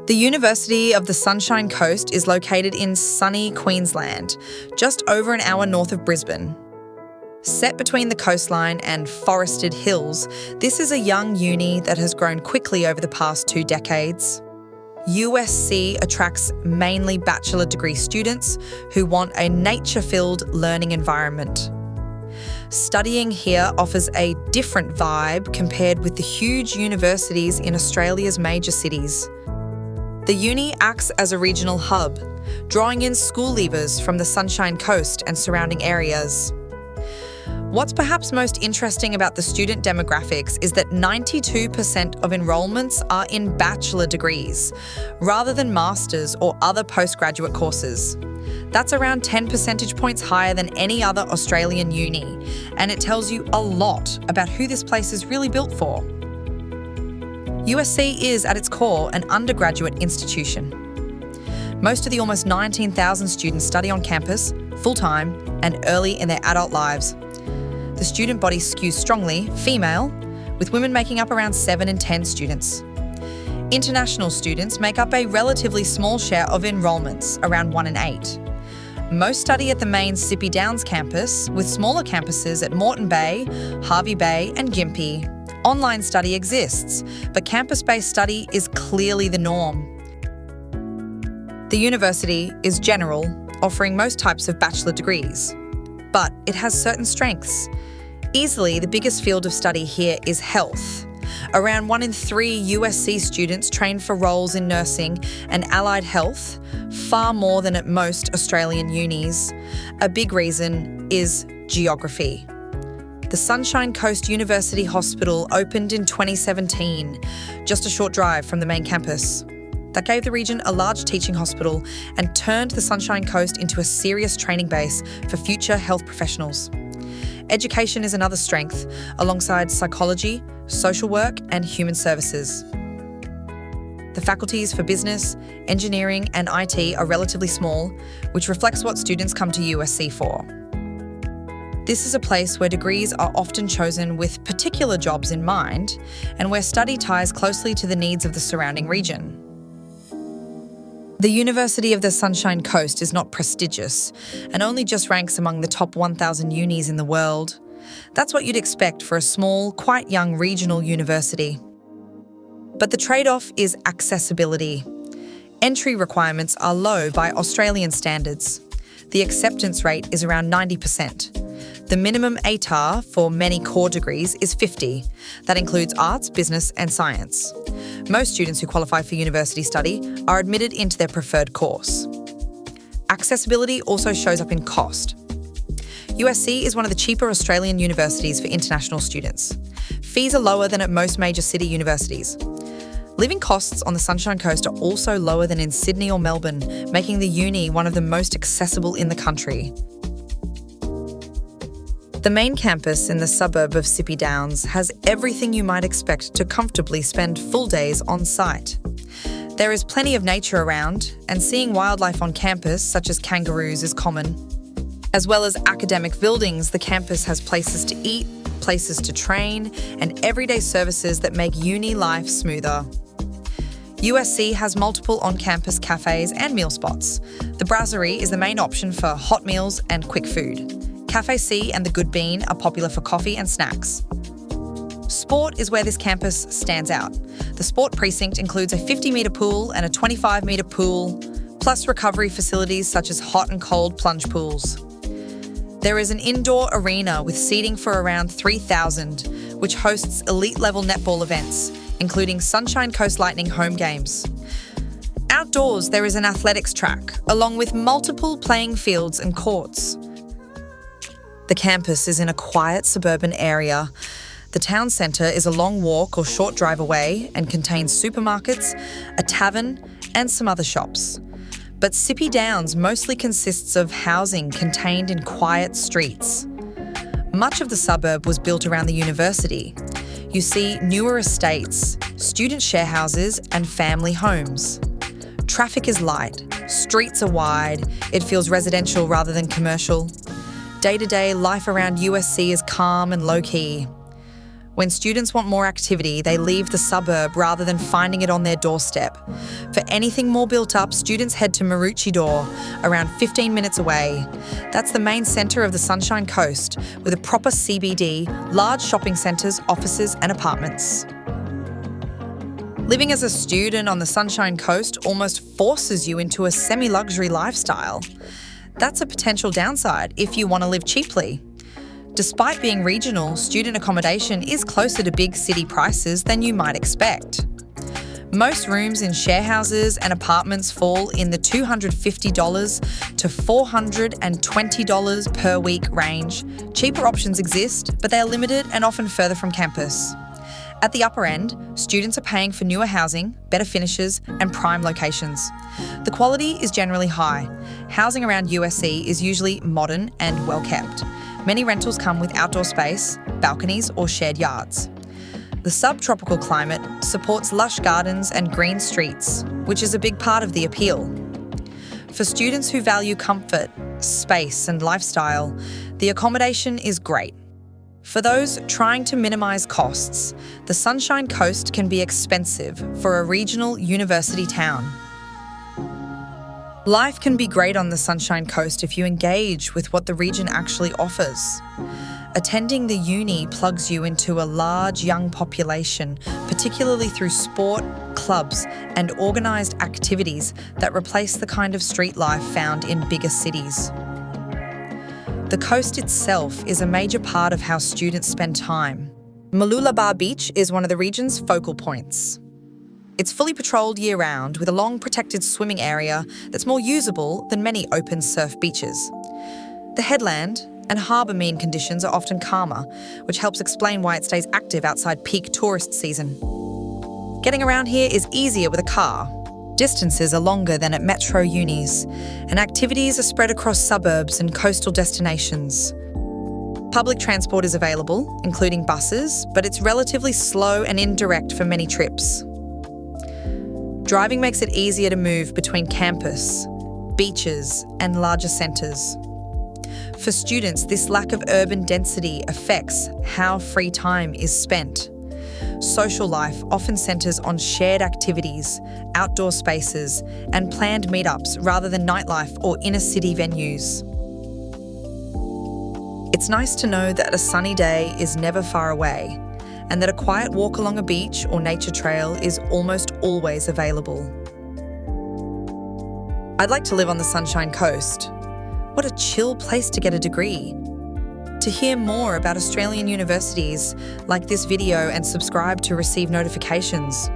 The University of the Sunshine Coast is located in sunny Queensland, just over an hour north of Brisbane. Set between the coastline and forested hills, this is a young uni that has grown quickly over the past 2 decades. USC attracts mainly bachelor degree students who want a nature-filled learning environment. Studying here offers a different vibe compared with the huge universities in Australia's major cities. The uni acts as a regional hub, drawing in school leavers from the Sunshine Coast and surrounding areas. What's perhaps most interesting about the student demographics is that 92% of enrolments are in bachelor degrees, rather than masters or other postgraduate courses. That's around 10 percentage points higher than any other Australian uni, and it tells you a lot about who this place is really built for. USC is, at its core, an undergraduate institution. Most of the almost 19,000 students study on campus, full-time, and early in their adult lives. The student body skews strongly female, with women making up around 7 in 10 students. International students make up a relatively small share of enrolments, around 1 in 8. Most study at the main Sippy Downs campus, with smaller campuses at Moreton Bay, Hervey Bay and Gympie. Online study exists, but campus-based study is clearly the norm. The university is general, offering most types of bachelor degrees, but it has certain strengths. Easily, the biggest field of study here is health. Around 1 in 3 USC students train for roles in nursing and allied health, far more than at most Australian unis. A big reason is geography. The Sunshine Coast University Hospital opened in 2017, just a short drive from the main campus. That gave the region a large teaching hospital and turned the Sunshine Coast into a serious training base for future health professionals. Education is another strength, alongside psychology, social work, and human services. The faculties for business, engineering, and IT are relatively small, which reflects what students come to USC for. This is a place where degrees are often chosen with particular jobs in mind, and where study ties closely to the needs of the surrounding region. The University of the Sunshine Coast is not prestigious and only just ranks among the top 1,000 unis in the world. That's what you'd expect for a small, quite young regional university. But the trade-off is accessibility. Entry requirements are low by Australian standards. The acceptance rate is around 90%. The minimum ATAR for many core degrees is 50. That includes arts, business, and science. Most students who qualify for university study are admitted into their preferred course. Accessibility also shows up in cost. USC is one of the cheaper Australian universities for international students. Fees are lower than at most major city universities. Living costs on the Sunshine Coast are also lower than in Sydney or Melbourne, making the uni one of the most accessible in the country. The main campus in the suburb of Sippy Downs has everything you might expect to comfortably spend full days on site. There is plenty of nature around, and seeing wildlife on campus, such as kangaroos, is common. As well as academic buildings, the campus has places to eat, places to train, and everyday services that make uni life smoother. USC has multiple on-campus cafes and meal spots. The Brasserie is the main option for hot meals and quick food. Cafe C and the Good Bean are popular for coffee and snacks. Sport is where this campus stands out. The sport precinct includes a 50-metre pool and a 25-metre pool, plus recovery facilities such as hot and cold plunge pools. There is an indoor arena with seating for around 3,000, which hosts elite-level netball events, including Sunshine Coast Lightning home games. Outdoors, there is an athletics track, along with multiple playing fields and courts. The campus is in a quiet suburban area. The town centre is a long walk or short drive away and contains supermarkets, a tavern, and some other shops. But Sippy Downs mostly consists of housing contained in quiet streets. Much of the suburb was built around the university. You see newer estates, student share houses, and family homes. Traffic is light, streets are wide, it feels residential rather than commercial. Day-to-day life around USC is calm and low-key. When students want more activity, they leave the suburb rather than finding it on their doorstep. For anything more built up, students head to Maroochydore, around 15 minutes away. That's the main centre of the Sunshine Coast, with a proper CBD, large shopping centres, offices and apartments. Living as a student on the Sunshine Coast almost forces you into a semi-luxury lifestyle. That's a potential downside if you want to live cheaply. Despite being regional, student accommodation is closer to big city prices than you might expect. Most rooms in share houses and apartments fall in the $250 to $420 per week range. Cheaper options exist, but they are limited and often further from campus. At the upper end, students are paying for newer housing, better finishes, and prime locations. The quality is generally high. Housing around USC is usually modern and well kept. Many rentals come with outdoor space, balconies, or shared yards. The subtropical climate supports lush gardens and green streets, which is a big part of the appeal. For students who value comfort, space, and lifestyle, the accommodation is great. For those trying to minimise costs, the Sunshine Coast can be expensive for a regional university town. Life can be great on the Sunshine Coast if you engage with what the region actually offers. Attending the uni plugs you into a large young population, particularly through sport, clubs, and organised activities that replace the kind of street life found in bigger cities. The coast itself is a major part of how students spend time. Mooloolaba Beach is one of the region's focal points. It's fully patrolled year-round with a long protected swimming area that's more usable than many open surf beaches. The headland and harbour mean conditions are often calmer, which helps explain why it stays active outside peak tourist season. Getting around here is easier with a car. Distances are longer than at metro unis, and activities are spread across suburbs and coastal destinations. Public transport is available, including buses, but it's relatively slow and indirect for many trips. Driving makes it easier to move between campus, beaches, and larger centres. For students, this lack of urban density affects how free time is spent. Social life often centres on shared activities, outdoor spaces, and planned meetups rather than nightlife or inner-city venues. It's nice to know that a sunny day is never far away, and that a quiet walk along a beach or nature trail is almost always available. I'd like to live on the Sunshine Coast. What a chill place to get a degree. To hear more about Australian universities, like this video and subscribe to receive notifications.